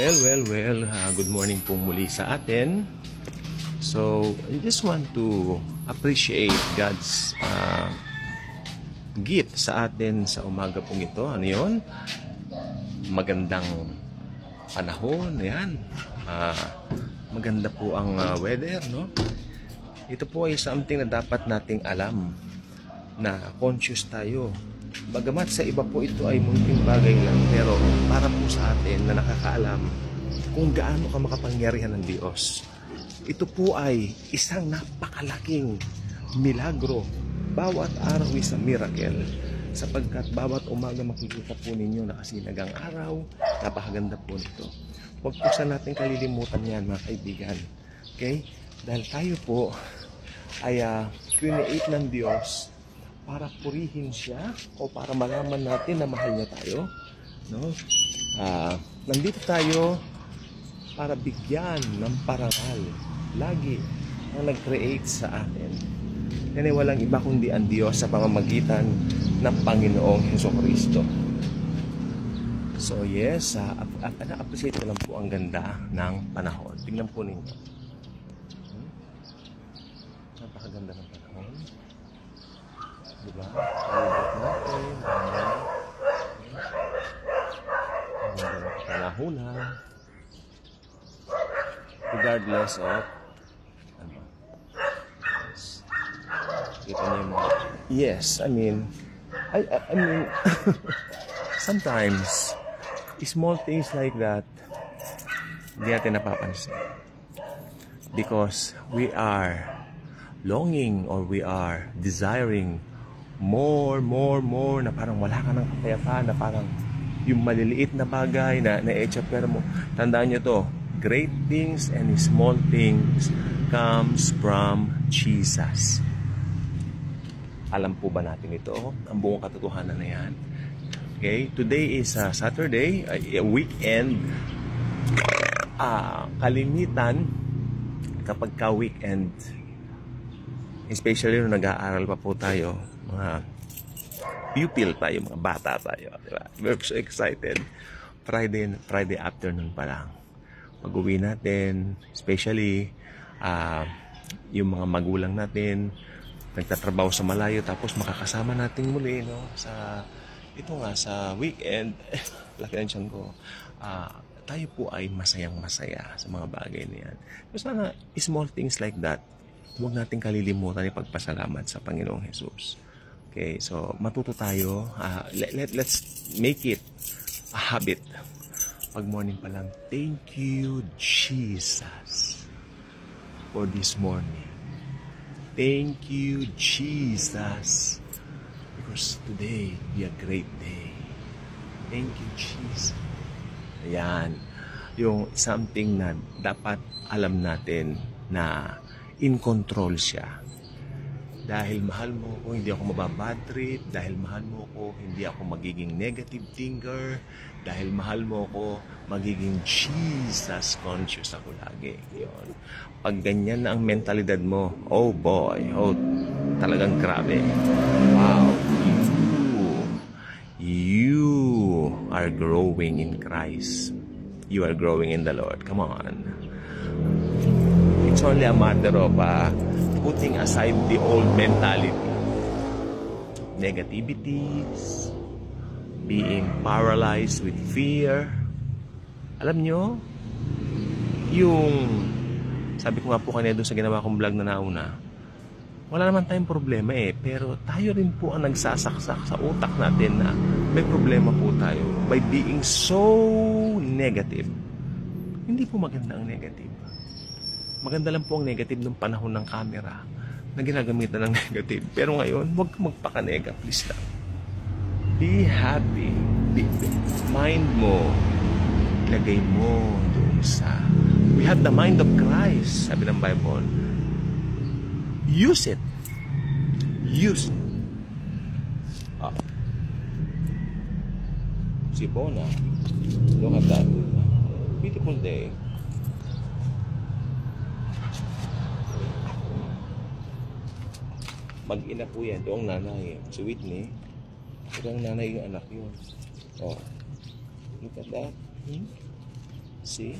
Good morning po muli sa atin. So, I just want to appreciate God's gift sa atin sa umaga pong ito. Ano yun? Magandang panahon. Yan. Maganda po ang weather, no? Ito po ay something na dapat nating alam, na conscious tayo. Bagamat sa iba po ito ay munting bagay lang, pero para po sa atin na nakakaalam kung gaano ka makapangyarihan ng Diyos, ito po ay isang napakalaking milagro. Bawat araw is a miracle, sapagkat bawat umaga makikita po ninyo na kasinagang araw. Napakaganda po nito. Huwag po sa natin kalilimutan yan, mga kaibigan. Okay? Dahil tayo po ay create ng Diyos para purihin siya o para malaman natin na mahal niya tayo, no? Nandito tayo para bigyan ng parangal lagi ang nag-create sa atin. Yan ay walang iba kundi ang Diyos sa pamamagitan ng Panginoong Hesukristo. So yes, na-appreciate ko lang po ang ganda ng panahon. Tingnan po ninyo. Napakaganda ng panahon. Diba? Palibot natin. Ang ganda ng panahonan. Regardless of yes. Kita niyo mo. Yes, I mean sometimes small things like that hindi natin napapansin, because we are longing or we are desiring more na parang wala ka ng kapayapaan, na parang yung maliliit na bagay na na-echapper mo. Tandaan nyo to, great things and small things comes from Jesus. Alam po ba natin ito? Ang buong katotohanan na yan. Okay, today is Saturday, a weekend. Kalimitan kapag ka-weekend, especially nung nag-aaral pa po tayo, mga pupil tayo, mga bata tayo, diba? We're so excited. Friday afternoon pa lang. Pag-uwi natin, especially yung mga magulang natin, nagtatrabaho sa malayo, tapos makakasama natin muli, no? Sa weekend, laki ng tiyan ko, tayo po ay masayang-masaya sa mga bagay na yan. So sana, small things like that, huwag natin kalilimutan ipagpasalamat sa Panginoong Jesus. Okay, so matuto tayo. Let's make it a habit. Pag morning pa lang, thank you, Jesus, for this morning. Thank you, Jesus, because today will be a great day. Thank you, Jesus. Ayan, yung something na dapat alam natin na in control siya. Dahil mahal mo ko, hindi ako mababad trip. Dahil mahal mo ko, hindi ako magiging negative thinker. Dahil mahal mo ko, magiging Jesus conscious ako lagi. Yun. Pag ganyan na ang mentalidad mo, oh boy, oh, talagang grabe. Wow, you are growing in Christ. You are growing in the Lord. Come on. It's only a matter of putting aside the old mentality, negativities, being paralyzed with fear. Alam nyo, yung sabi ko nga po kanina doon sa ginawa kong vlog na nauna, wala naman tayong problema pero tayo rin po ang nagsasaksak sa utak natin na may problema po tayo by being so negative. Hindi po maganda ang negative. Maganda lang po ang negative ng panahon ng camera na ginagamitan ng negative. Pero ngayon, huwag kang magpaka-nega, please lang. Be happy. Mind mo, ilagay mo doon sa we have the mind of Christ, sabi ng Bible. Use it. Use it. Sibona, look at that. Beautiful day. Mag-ina po yan. Ito ang nanay. Si Whitney. Ito ang nanay yung anak yun. Oh. Look at that. See?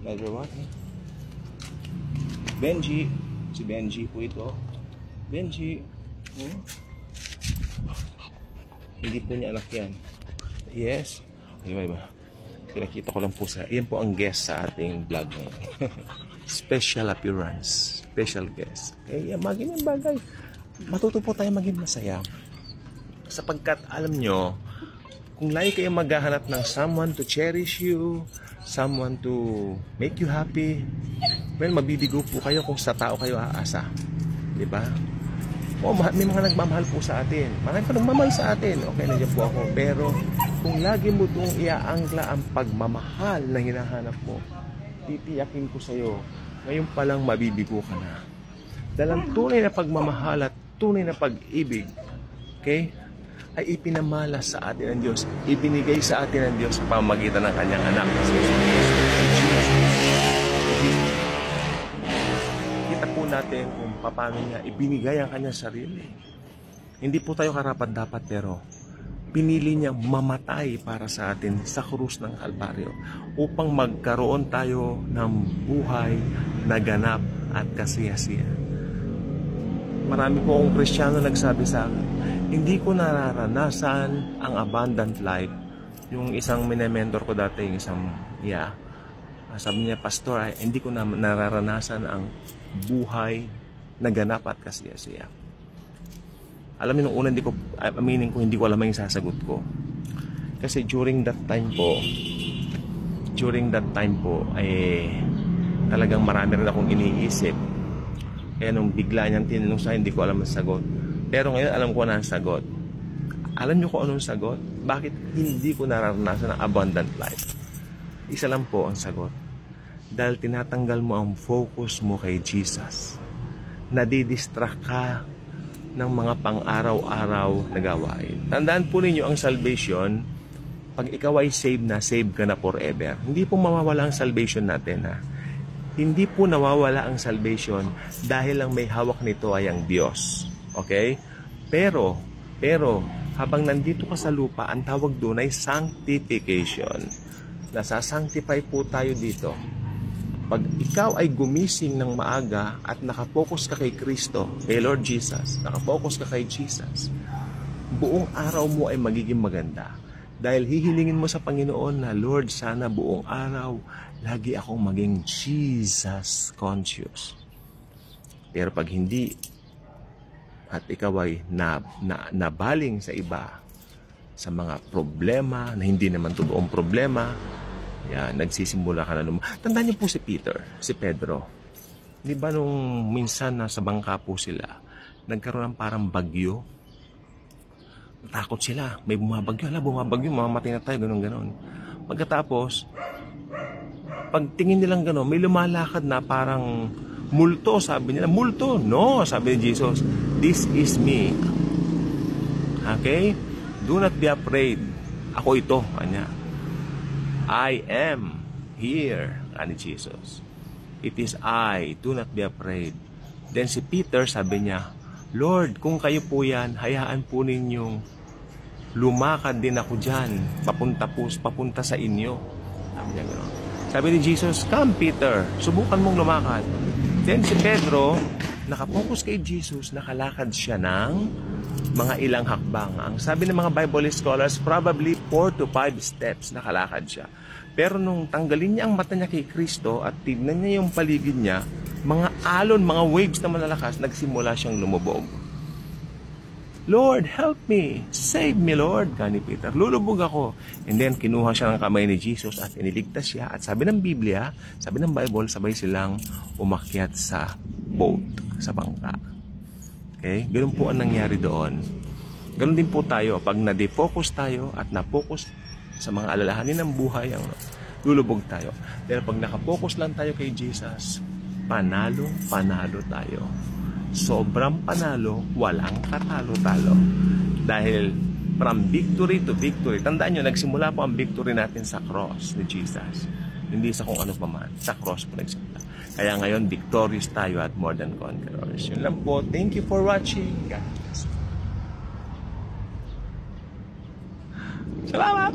Another one. Benji. Si Benji po ito. Benji. Hindi po niya anak yan. Yes. Iba. Pinakita ko lang po sa... Yan po ang guest sa ating vlog ngayon. Special appearance. Special guest. Okay, mga ganyan bagay. Matuto po tayo maging masaya. Sapagkat alam nyo, kung lagi kayo maghahanap ng someone to cherish you, someone to make you happy, well, mabibigo po kayo kung sa tao kayo aasa. Diba? O, may mga nagmamahal po sa atin. Marami pa nagmamahal sa atin. Okay, nandiyan po ako. Pero, kung lagi mo itong iaangla ang pagmamahal na hinahanap mo, titiyakin ko sa'yo, ngayon palang mabibigo ka na. Dahil ang tunay na pagmamahal at tunay na pag-ibig, okay, ay ipinamala sa atin ng Diyos. Ibinigay sa atin ng Diyos sa pamamagitan ng kanyang anak. Kita po natin kung paano niya ibinigay ang kanyang sarili. Hindi po tayo karapat-dapat, pero pinili niyang mamatay para sa atin sa krus ng Kalbaryo upang magkaroon tayo ng buhay na ganap at kasiyasiya. Marami po akong Kristiyano nagsabi sa akin, hindi ko nararanasan ang abundant life. Yung isang minementor ko dati, yung isang, sabi niya, Pastor, hindi ko nararanasan ang buhay na ganap at kasiyasiya. Alam niyo, nung una, aminin ko, hindi ko alam ang sasagot ko. Kasi during that time po, talagang marami rin akong iniisip. Kaya nung bigla niyang tinanong sa hindi ko alam ang sagot. Pero ngayon, alam ko na ang sagot. Alam niyo kung anong sagot? Bakit hindi ko nararanasan ang abundant life? Isa lang po ang sagot. Dahil tinatanggal mo ang focus mo kay Jesus. Nadidistract ka ng mga pang-araw-araw na gawain. Tandaan po ninyo ang salvation, pag ikaw ay save ka na forever. Hindi po mawawala ang salvation natin, ha? Hindi po nawawala ang salvation dahil ang may hawak nito ay ang Diyos. Okay? Pero, habang nandito ka sa lupa, ang tawag doon ay sanctification. Nasa-sanctify po tayo dito. Pag ikaw ay gumising ng maaga at nakapokus ka kay Kristo, kay Lord Jesus, nakapokus ka kay Jesus, buong araw mo ay magiging maganda. Dahil hihilingin mo sa Panginoon na, Lord, sana buong araw, lagi akong maging Jesus conscious. Pero pag hindi, at ikaw ay nabaling sa iba, sa mga problema na hindi naman totoong problema, nagsisimula ka na Tandaan niyo po si Pedro. Di ba nung minsan nasa bangka po sila, nagkaroon ng parang bagyo? Takot sila. May bumabagyo, mamamatay na tayo, gano'n. Pagkatapos, pagtingin nilang gano'n, may lumalakad na parang multo, sabi nila. Multo? No, sabi ni Jesus. This is me. Okay? Do not be afraid. Ako ito, kanya. I am here, ani Jesus. It is I. Do not be afraid. Then si Peter, sabi niya, Lord, kung kayo po yan, hayaan po ninyong lumakad din ako dyan. Papunta sa inyo. Sabi niya gano'n. Sabi ni Jesus, come Peter, subukan mong lumakad. Then si Pedro, nakapokus kay Jesus, nakalakad siya ng mga ilang hakbang. Ang sabi ng mga Bible scholars, probably 4 to 5 steps nakalakad siya. Pero nung tanggalin niya ang mata niya kay Kristo at tignan niya yung paligid niya, mga alon, mga waves na malalakas, nagsimula siyang lumubog. Lord, help me. Save me, Lord. Gani Peter, lulubog ako. And then, kinuha siya ng kamay ni Jesus at iniligtas siya. At sabi ng Biblia, sabi ng Bible, sabay silang umakyat sa boat, sa bangka. Okay? Ganun po ang nangyari doon. Ganun din po tayo. Pag na-defocus tayo at na-focus sa mga alalahanin ng buhay, lulubog tayo. Pero pag nakapokus lang tayo kay Jesus, panalo tayo. Sobrang panalo, walang katalo-talo. Dahil from victory to victory, tandaan nyo, nagsimula po ang victory natin sa cross ni Jesus. Hindi sa kung ano pa man, sa cross po nagsimula. Kaya ngayon, victorious tayo at more than conquerors. Yun lang po. Thank you for watching. God bless. Salamat!